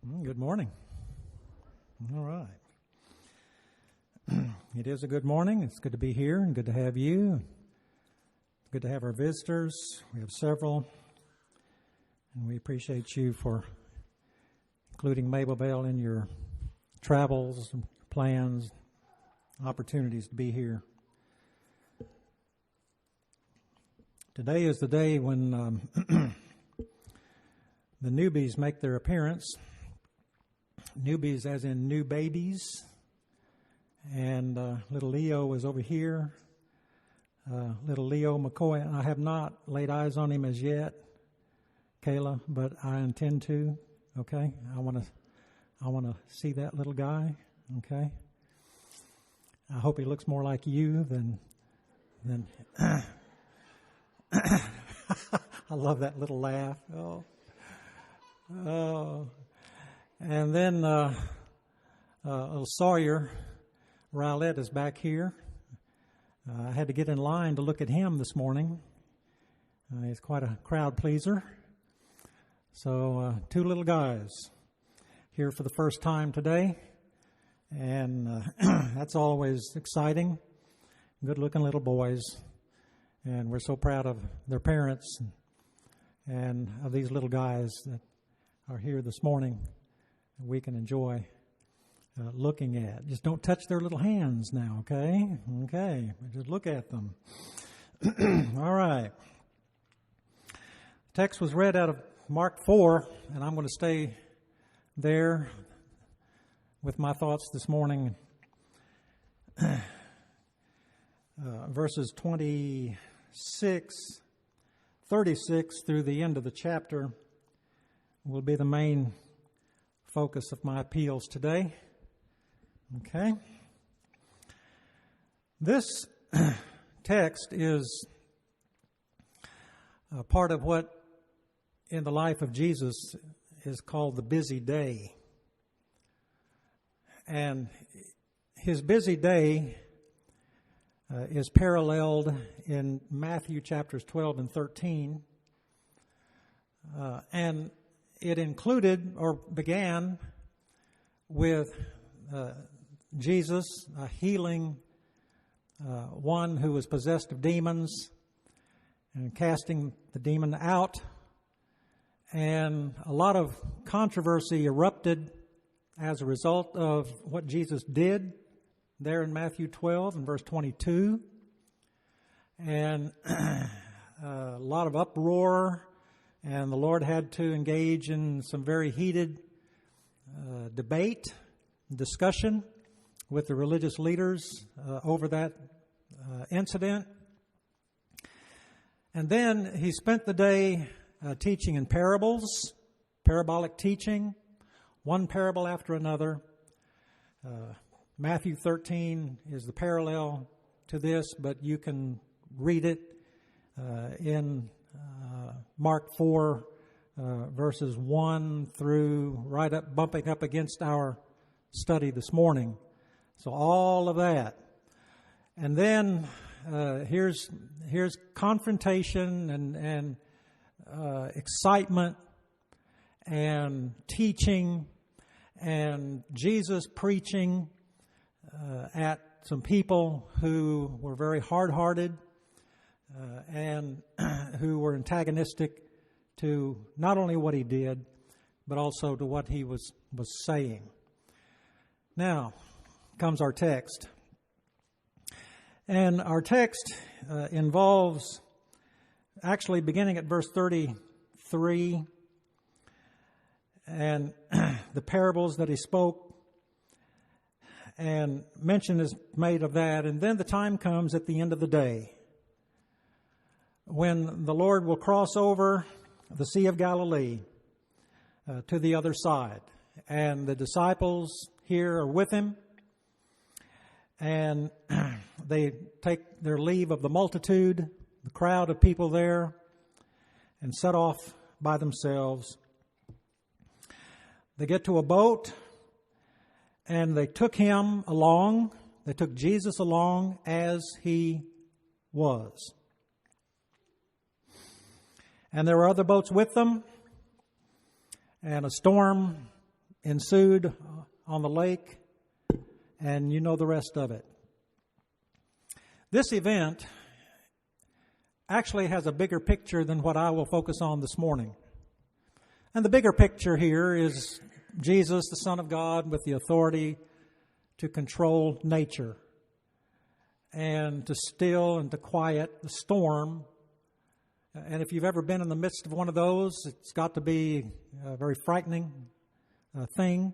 Good morning. All right. It is a good morning. It's good to be here and good to have you. Good to have our visitors. We have several. And we appreciate you for including Mabel Bell in your travels, plans, opportunities to be here. Today is the day when the newbies make their appearance. Newbies as in new babies. And little Leo is over here. Little Leo McCoy. I have not laid eyes on him as yet, Kayla, but I intend to. Okay, I want to see that little guy. Okay, I hope he looks more like you than. I love that little laugh. Oh. And then little Sawyer Rowlett is back here. I had to get in line to look at him this morning. He's quite a crowd pleaser. So two little guys here for the first time today. And that's always exciting. Good-looking little boys. And we're so proud of their parents and of these little guys that are here this morning that we can enjoy looking at. Just don't touch their little hands now, okay? Okay, just look at them. All right. The text was read out of Mark 4, and I'm going to stay there with my thoughts this morning. Verses 36 through the end of the chapter will be the main focus of my appeals today. Okay. This text is a part of what in the life of Jesus is called the busy day. And his busy day is paralleled in Matthew chapters 12 and 13. And it included or began with Jesus healing one who was possessed of demons and casting the demon out. And a lot of controversy erupted as a result of what Jesus did there in Matthew 12 and verse 22. And a lot of uproar. And the Lord had to engage in some very heated discussion with the religious leaders over that incident. And then he spent the day teaching in parables, parabolic teaching, one parable after another. Matthew 13 is the parallel to this, but you can read it in Mark 4, verses 1 through right up, bumping up against our study this morning. So all of that. And then here's confrontation and excitement and teaching and Jesus preaching at some people who were very hard-hearted and who were antagonistic to not only what he did, but also to what he was saying. Now comes our text. And our text involves, actually beginning at verse 33, and the parables that he spoke, and mention is made of that. And then the time comes at the end of the day when the Lord will cross over the Sea of Galilee to the other side. And the disciples here are with him. And they take their leave of the multitude, the crowd of people there, and set off by themselves. They get to a boat, and they took him along. They took Jesus along as he was. And there were other boats with them, and a storm ensued on the lake, and you know the rest of it. This event actually has a bigger picture than what I will focus on this morning. And the bigger picture here is Jesus, the Son of God, with the authority to control nature and to still and to quiet the storm. And if you've ever been in the midst of one of those, it's got to be a very frightening thing.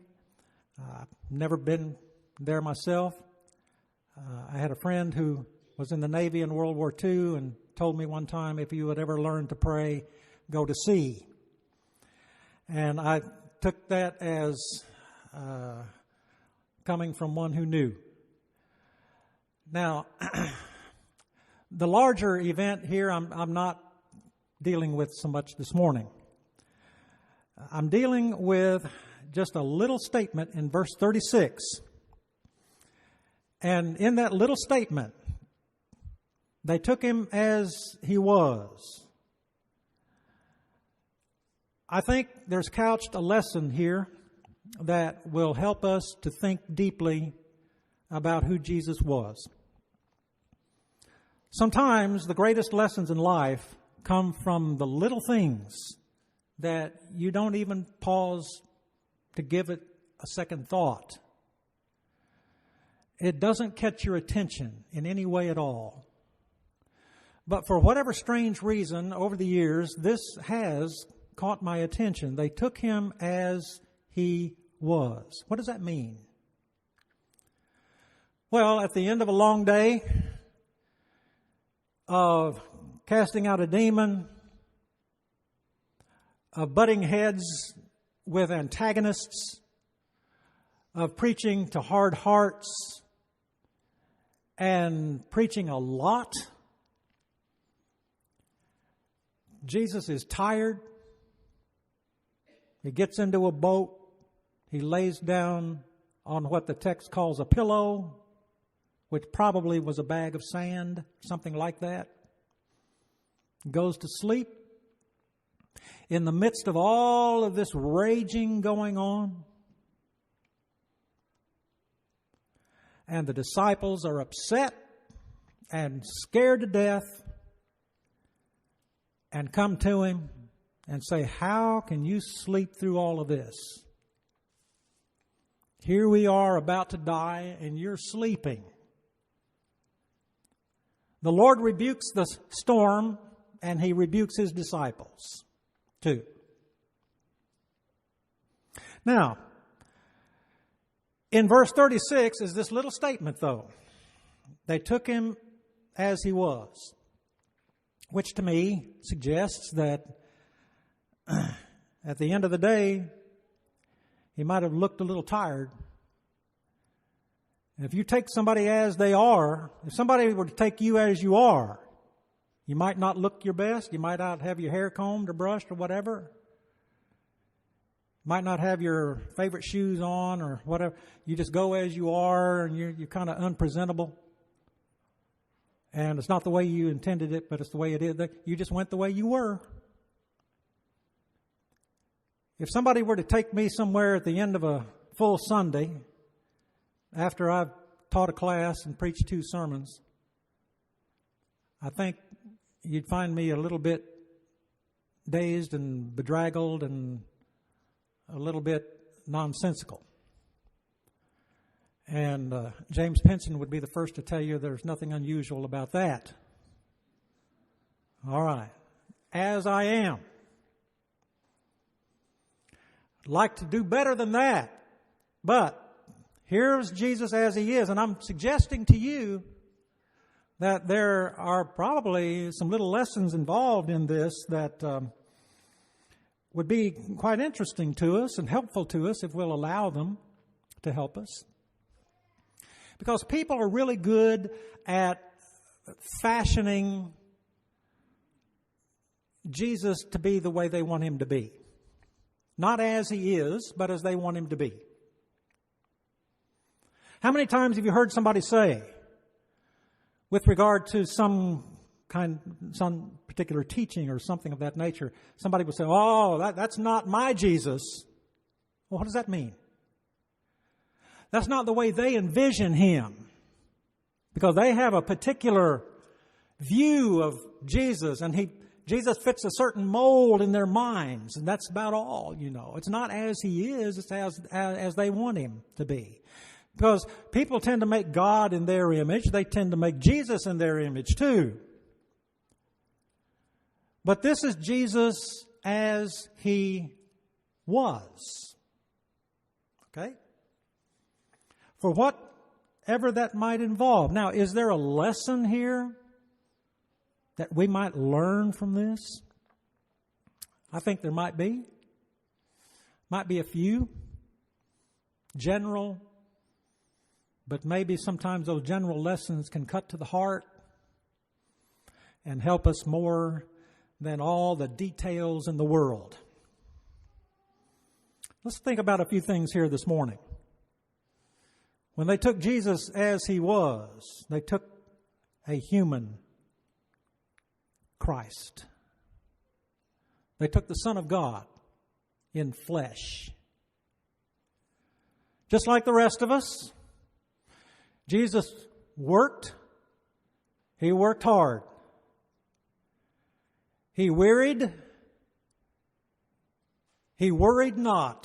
I've never been there myself. I had a friend who was in the Navy in World War II and told me one time, if you would ever learn to pray, go to sea. And I took that as coming from one who knew. Now, the larger event here, I'm not dealing with so much this morning. I'm dealing with just a little statement in verse 36. And in that little statement, they took him as he was. I think there's couched a lesson here that will help us to think deeply about who Jesus was. Sometimes the greatest lessons in life come from the little things that you don't even pause to give it a second thought. It doesn't catch your attention in any way at all. But for whatever strange reason, over the years, this has caught my attention. They took him as he was. What does that mean? Well, at the end of a long day of casting out a demon, of butting heads with antagonists, of preaching to hard hearts, and preaching a lot, Jesus is tired. He gets into a boat. He lays down on what the text calls a pillow, which probably was a bag of sand, something like that. Goes to sleep. In the midst of all of this raging going on, and the disciples are upset and scared to death and come to him and say, "How can you sleep through all of this? Here we are about to die and you're sleeping." The Lord rebukes the storm and he rebukes his disciples too. Now, in verse 36 is this little statement though. They took him as he was, which to me suggests that at the end of the day, he might have looked a little tired. And if you take somebody as they are, if somebody were to take you as you are, you might not look your best. You might not have your hair combed or brushed or whatever. Might not have your favorite shoes on or whatever. You just go as you are and you're kind of unpresentable. And it's not the way you intended it, but it's the way it is. You just went the way you were. If somebody were to take me somewhere at the end of a full Sunday, after I've taught a class and preached 2 sermons, I think you'd find me a little bit dazed and bedraggled and a little bit nonsensical. And James Pinson would be the first to tell you there's nothing unusual about that. All right. As I am. I'd like to do better than that. But here's Jesus as he is. And I'm suggesting to you that there are probably some little lessons involved in this that would be quite interesting to us and helpful to us if we'll allow them to help us. Because people are really good at fashioning Jesus to be the way they want him to be. Not as he is, but as they want him to be. How many times have you heard somebody say, with regard to some particular teaching or something of that nature, somebody would say, "Oh, that's not my Jesus." Well, what does that mean? That's not the way they envision Him. Because they have a particular view of Jesus, and Jesus fits a certain mold in their minds, and that's about all, you know. It's not as He is, it's as they want Him to be. Because people tend to make God in their image. They tend to make Jesus in their image too. But this is Jesus as He was. Okay? For whatever that might involve. Now, is there a lesson here that we might learn from this? I think there might be. Might be a few. General. But maybe sometimes those general lessons can cut to the heart and help us more than all the details in the world. Let's think about a few things here this morning. When they took Jesus as He was, they took a human Christ. They took the Son of God in flesh. Just like the rest of us, Jesus worked. He worked hard. He wearied. He worried not.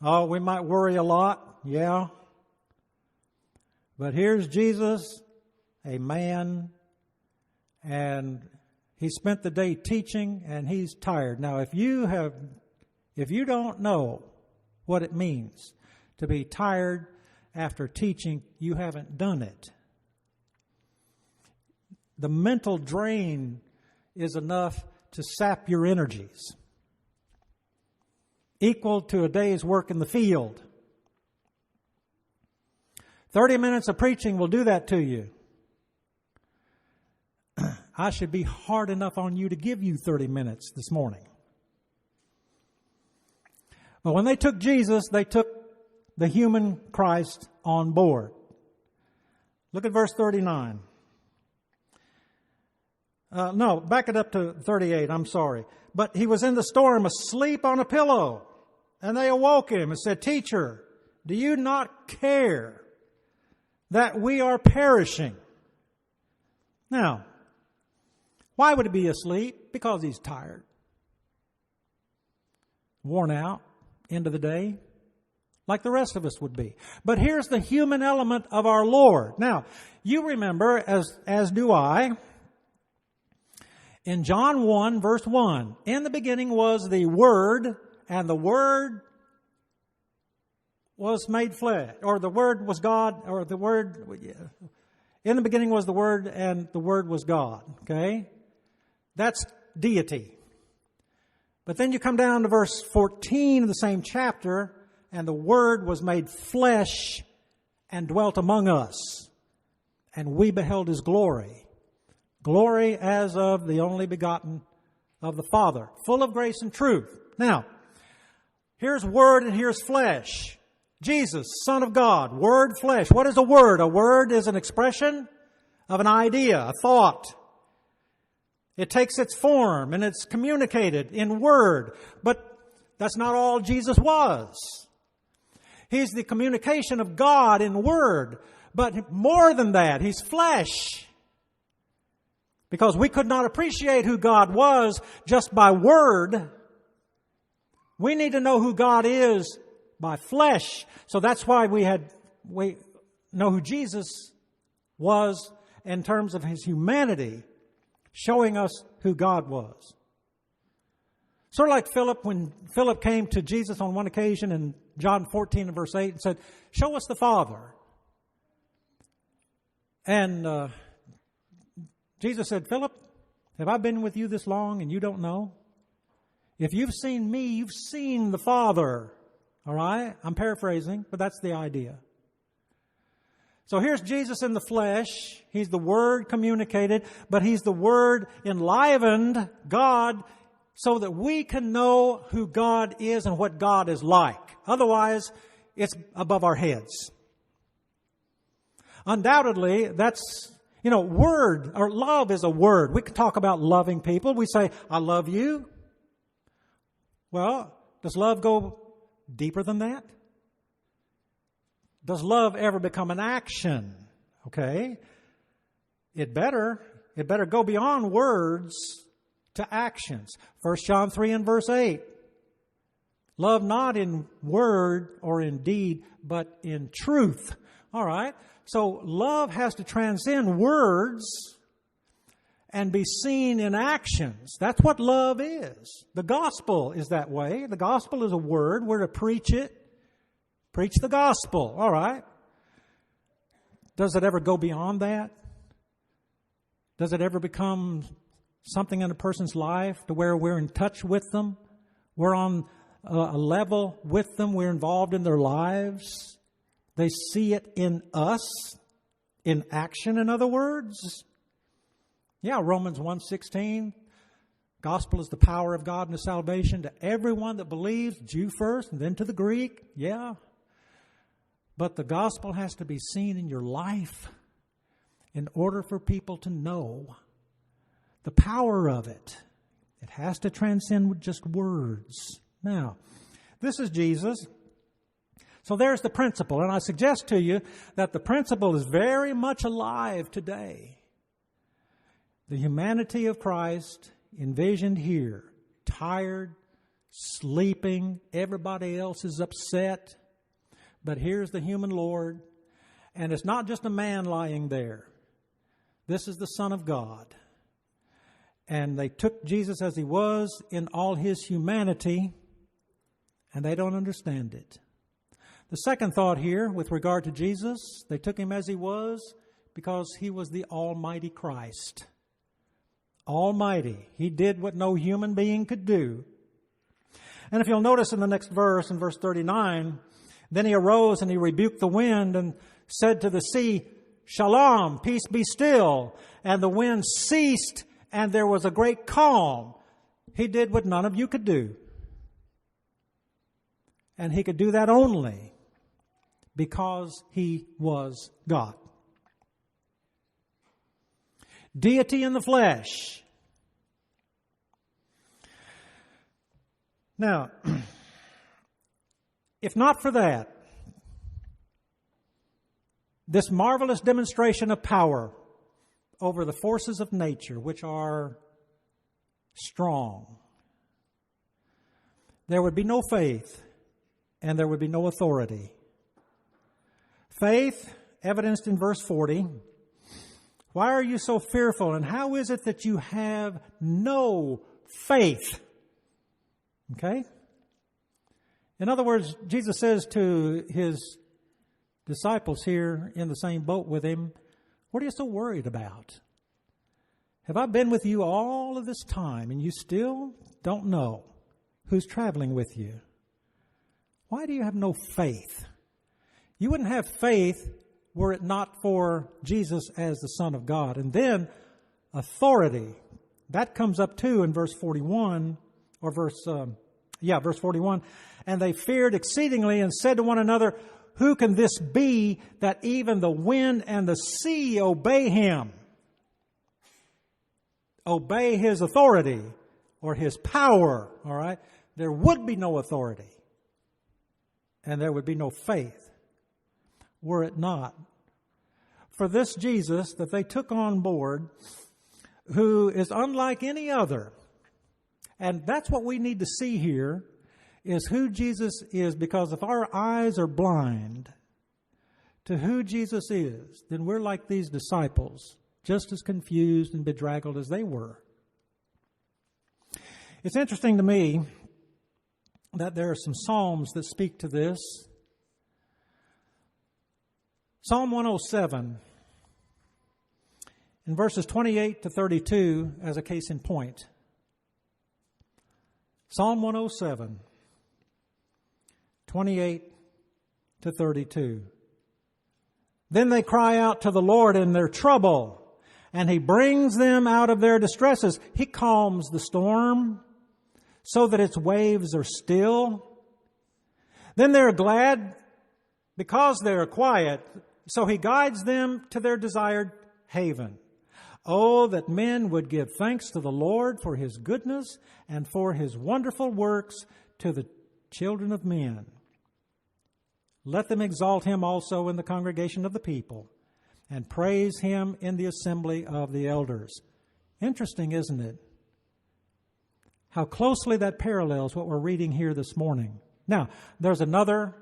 Oh, we might worry a lot, yeah. But here's Jesus, a man, and He spent the day teaching, and He's tired. Now, if you don't know what it means to be tired after teaching, you haven't done it. The mental drain is enough to sap your energies, equal to a day's work in the field. 30 minutes of preaching will do that to you. I should be hard enough on you to give you 30 minutes this morning. But when they took Jesus, they took the human Christ on board. Look at verse 39. No, back it up to 38. I'm sorry. But He was in the storm, asleep on a pillow. And they awoke Him and said, "Teacher, do you not care that we are perishing?" Now, why would He be asleep? Because He's tired. Worn out, end of the day, like the rest of us would be. But here's the human element of our Lord. Now, you remember, as do I, in John 1, verse 1, in the beginning was the Word, and the Word was made flesh, or the Word was God, or the Word, in the beginning was the Word, and the Word was God. Okay? That's deity. But then you come down to verse 14 of the same chapter, and the Word was made flesh and dwelt among us, and we beheld His glory. Glory as of the only begotten of the Father, full of grace and truth. Now, here's Word and here's flesh. Jesus, Son of God, Word, flesh. What is a word? A word is an expression of an idea, a thought. It takes its form and it's communicated in word. But that's not all Jesus was. He's the communication of God in word. But more than that, He's flesh. Because we could not appreciate who God was just by word. We need to know who God is by flesh. So that's why we know who Jesus was in terms of His humanity, showing us who God was. Sort of like Philip, when Philip came to Jesus on one occasion in John 14 and verse 8 and said, "Show us the Father." And Jesus said, "Philip, have I been with you this long and you don't know? If you've seen me, you've seen the Father." All right? I'm paraphrasing, but that's the idea. So here's Jesus in the flesh. He's the Word communicated, but He's the Word enlivened, God, so that we can know who God is and what God is like. Otherwise, it's above our heads. Undoubtedly, that's, word or love is a word. We can talk about loving people. We say, "I love you." Well, does love go deeper than that? Does love ever become an action? Okay. It better go beyond words to actions. 1 John 3 and verse 8. Love not in word or in deed, but in truth. All right. So love has to transcend words and be seen in actions. That's what love is. The gospel is that way. The gospel is a word. We're to preach it. Preach the gospel. All right. Does it ever go beyond that? Does it ever become something in a person's life to where we're in touch with them? We're on a level with them. We're involved in their lives. They see it in us, in action, in other words. Yeah, Romans 1:16. Gospel is the power of God unto salvation to everyone that believes, Jew first and then to the Greek. Yeah. But the gospel has to be seen in your life in order for people to know the power of it. It has to transcend just words. Now, this is Jesus. So there's the principle. And I suggest to you that the principle is very much alive today. The humanity of Christ envisioned here. Tired, sleeping, everybody else is upset. But here's the human Lord. And it's not just a man lying there. This is the Son of God. And they took Jesus as he was in all his humanity, and they don't understand it. The second thought here with regard to Jesus, they took him as he was because he was the Almighty Christ. Almighty. He did what no human being could do. And if you'll notice in the next verse, in verse 39, then he arose and he rebuked the wind and said to the sea, Shalom, peace be still. And the wind ceased and there was a great calm. He did what none of you could do. And he could do that only because he was God. Deity in the flesh. Now, if not for that, this marvelous demonstration of power over the forces of nature, which are strong, there would be no faith and there would be no authority. Faith, evidenced in verse 40. Why are you so fearful? And how is it that you have no faith? Okay? In other words, Jesus says to his disciples here in the same boat with him, what are you so worried about? Have I been with you all of this time and you still don't know who's traveling with you? Why do you have no faith? You wouldn't have faith were it not for Jesus as the Son of God. And then authority. That comes up too in verse 41 or verse 41. And they feared exceedingly and said to one another, who can this be that even the wind and the sea obey him? Obey his authority or his power, all right? There would be no authority and there would be no faith were it not for this Jesus that they took on board, who is unlike any other. And that's what we need to see here, is who Jesus is, because if our eyes are blind to who Jesus is, then we're like these disciples, just as confused and bedraggled as they were. It's interesting to me that there are some Psalms that speak to this. Psalm 107, in verses 28 to 32, as a case in point. Psalm 107, 28 to 32. Then they cry out to the Lord in their trouble, and He brings them out of their distresses. He calms the storm so that its waves are still. Then they're glad because they're quiet, so He guides them to their desired haven. Oh, that men would give thanks to the Lord for His goodness and for His wonderful works to the children of men. let them exalt him also in the congregation of the people, and praise him in the assembly of the elders. Interesting, isn't it? How closely that parallels what we're reading here this morning. Now, there's another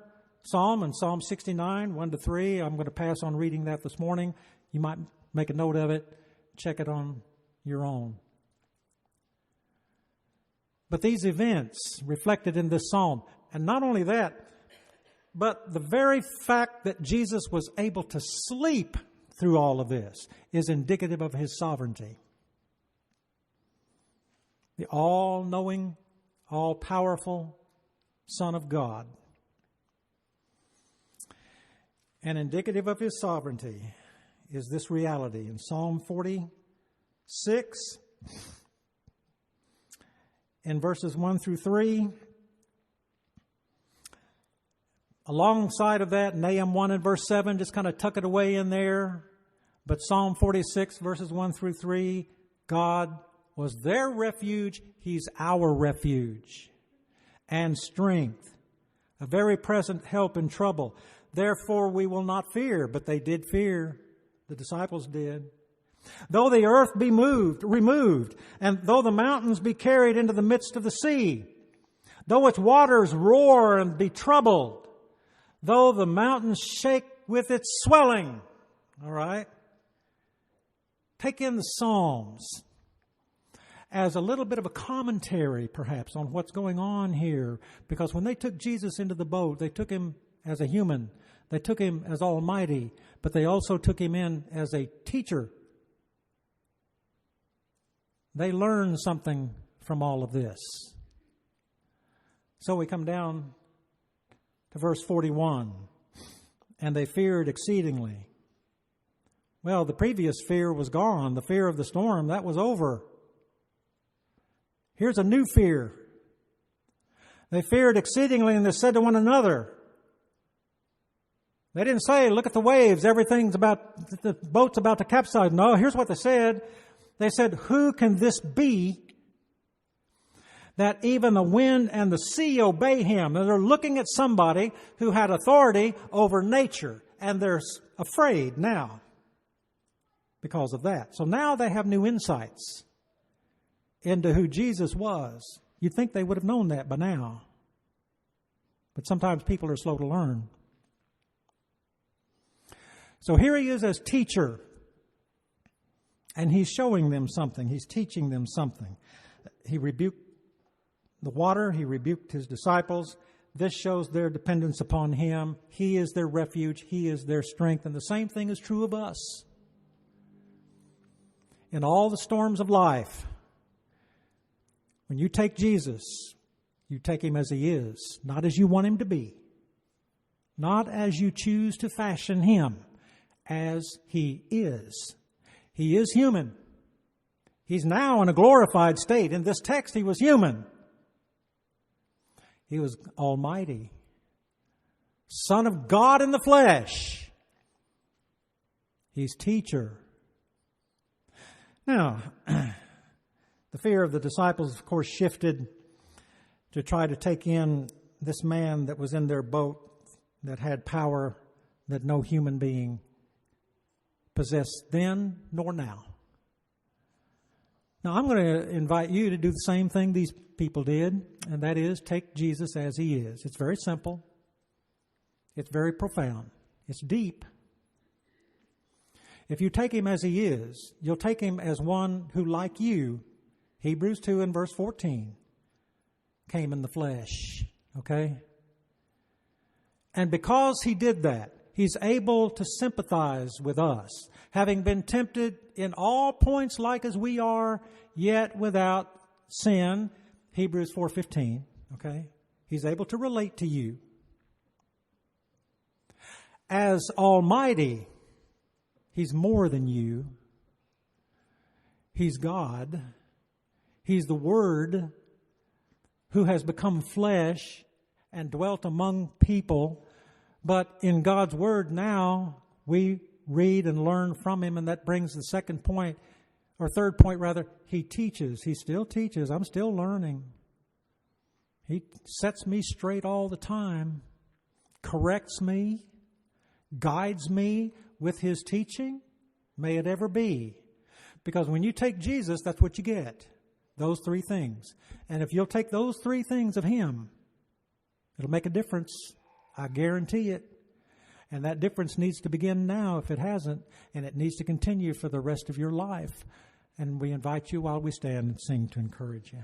psalm in Psalm 69, 1-3. I'm going to pass on reading that this morning. You might make a note of it, check it on your own. But these events reflected in this psalm, and not only that, but the very fact that Jesus was able to sleep through all of this is indicative of his sovereignty. The all-knowing, all-powerful Son of God. And indicative of his sovereignty is this reality in Psalm 46, in verses 1-3. Alongside of that, Nahum 1 and verse 7, just kind of tuck it away in there. But Psalm 46, verses 1-3, God was their refuge. He's our refuge and strength, a very present help in trouble. Therefore we will not fear. But they did fear. The disciples did. Though the earth be removed, and though the mountains be carried into the midst of the sea, though its waters roar and be troubled, though the mountains shake with its swelling. All right? Take in the Psalms as a little bit of a commentary, perhaps, on what's going on here. Because when they took Jesus into the boat, they took him as a human. They took him as almighty. But they also took him in as a teacher. They learned something from all of this. So we come down to verse 41. And they feared exceedingly. Well, the previous fear was gone. The fear of the storm, that was over. Here's a new fear. They feared exceedingly, and they said to one another. They didn't say, look at the waves, the boat's about to capsize. No, here's what they said. They said, who can this be that even the wind and the sea obey him? And they're looking at somebody who had authority over nature, and they're afraid now because of that. So now they have new insights into who Jesus was. You'd think they would have known that by now. But sometimes people are slow to learn. So here he is as teacher. And he's showing them something. He's teaching them something. He rebuked the water. He rebuked his disciples. This shows their dependence upon him. He is their refuge. He is their strength. And the same thing is true of us. In all the storms of life, when you take Jesus, you take him as he is, not as you want him to be, not as you choose to fashion him, as he is. He is human. He's now in a glorified state. In this text, he was human. He was almighty. Son of God in the flesh. He's teacher. Now, the fear of the disciples, of course, shifted to try to take in this man that was in their boat that had power that no human being possessed then nor now. Now, I'm going to invite you to do the same thing these people did, and that is take Jesus as he is. It's very simple. It's very profound. It's deep. If you take him as he is, you'll take him as one who, like you, Hebrews 2 and verse 14, came in the flesh. Okay? And because he did that, he's able to sympathize with us, having been tempted in all points like as we are, yet without sin. Hebrews 4:15. Okay? He's able to relate to you. As Almighty, he's more than you. He's God. He's the Word who has become flesh and dwelt among people. But in God's Word now, we read and learn from him, and that brings the second point, or third point rather, he teaches. He still teaches. I'm still learning. He sets me straight all the time. corrects me, guides me with His teaching. May it ever be. Because when you take Jesus, that's what you get. Those three things. And if you'll take those three things of Him, it'll make a difference. I guarantee it. And that difference needs to begin now if it hasn't. And it needs to continue for the rest of your life. And we invite you while we stand and sing to encourage you.